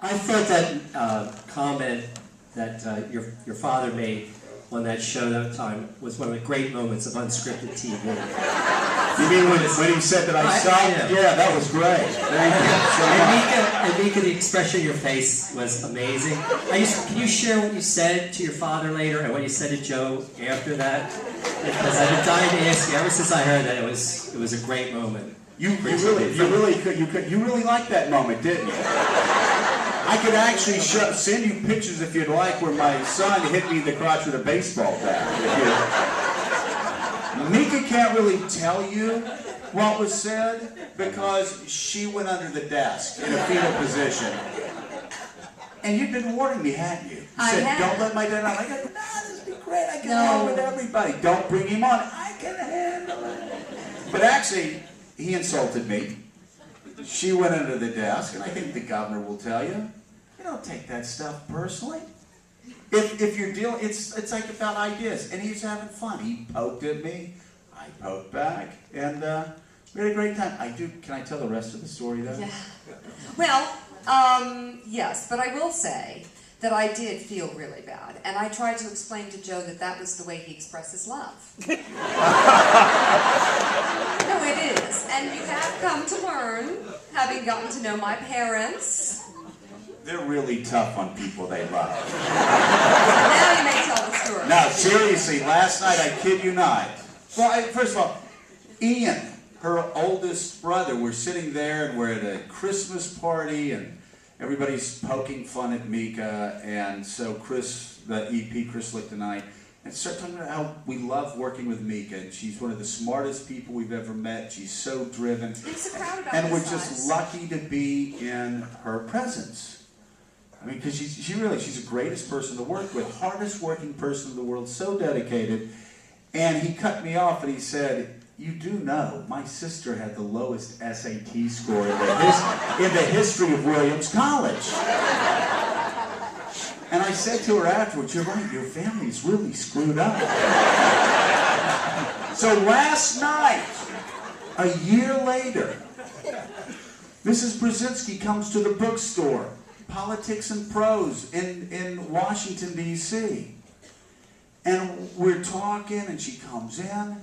I thought that comment that your father made on that show that time was one of the great moments of unscripted TV. You mean when he said that I sucked? Yeah, that was great. Thank you. And Mika, the expression on your face was amazing. Can you share what you said to your father later and what you said to Joe after that? Because I've been dying to ask you ever since I heard that. It was a great moment. You really liked that moment, didn't you? I could actually send you pictures if you'd like where my son hit me in the crotch with a baseball bat. Mika can't really tell you what was said because she went under the desk in a fetal position. And you'd been warning me, hadn't you? You said, don't let my dad on. I go, no, this will be great. I can handle with everybody. Don't bring him on. I can handle it. But actually, he insulted me. She went under the desk, and I think the governor will tell you, you don't take that stuff personally. If you're dealing, it's like about ideas, and he's having fun. He poked at me, I poked back, and we had a great time. Can I tell the rest of the story though? Yeah. Well, yes, but I will say that I did feel really bad, and I tried to explain to Joe that that was the way he expressed his love. No, it is, and you have come to learn, having gotten to know my parents. They're really tough on people they love. Now you may tell the story. Now, seriously, last night, I kid you not. Well, first of all, Ian, her oldest brother, we're sitting there and we're at a Christmas party and everybody's poking fun at Mika. And so Chris, the EP, Chris Lick tonight, and start talking about how we love working with Mika. And she's one of the smartest people we've ever met. She's so driven. I'm so proud about and we're this just size. lucky to be in her presence. I mean, because she's the greatest person to work with, hardest working person in the world, so dedicated. And he cut me off and he said, you do know my sister had the lowest SAT score in the history of Williams College. And I said to her afterwards, you're right, your family's really screwed up. So last night, a year later, Mrs. Brzezinski comes to the bookstore, Politics and Prose in Washington, D.C. And we're talking, and she comes in,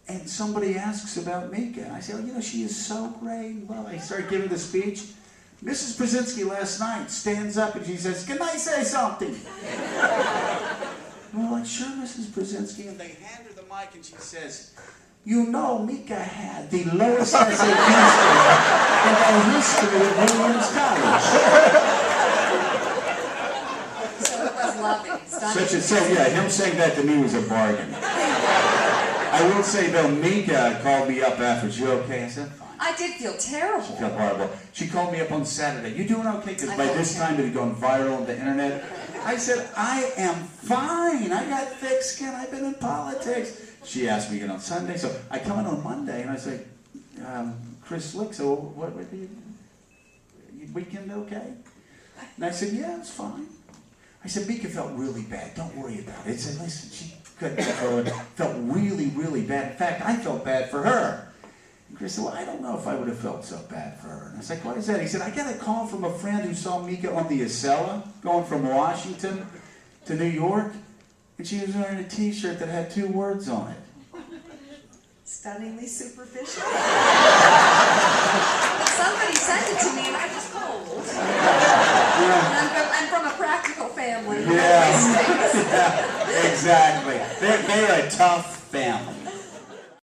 and somebody asks about Mika. And I say, well, she is so great. Well, I start giving the speech. Mrs. Brzezinski last night stands up and she says, can I say something? We're like, sure, Mrs. Brzezinski. And they hand her the mic and she says, Mika had the lowest SAT score in the history of Williams College. So it was loving. Him saying that to me was a bargain. I will say, though, Mika called me up afterwards. You okay? I said, fine. I did feel terrible. She felt horrible. She called me up on Saturday. You doing okay? Because by this time it had gone viral on the internet. I said, I am fine. I got thick skin. I've been in politics. She asked me again on Sunday. So I come in on Monday and I say, Chris Lick, so what were you weekend okay? And I said, yeah, it's fine. I said, Mika felt really bad. Don't worry about it. I said, listen, she felt really, really bad. In fact, I felt bad for her. And Chris said, well, I don't know if I would have felt so bad for her. And I was like, what is that? He said, I got a call from a friend who saw Mika on the Acela going from Washington to New York. And she was wearing a T-shirt that had 2 words on it. Stunningly superficial. Somebody sent it to me and I just told. I'm from a practical family. Yeah, exactly. They're a tough family.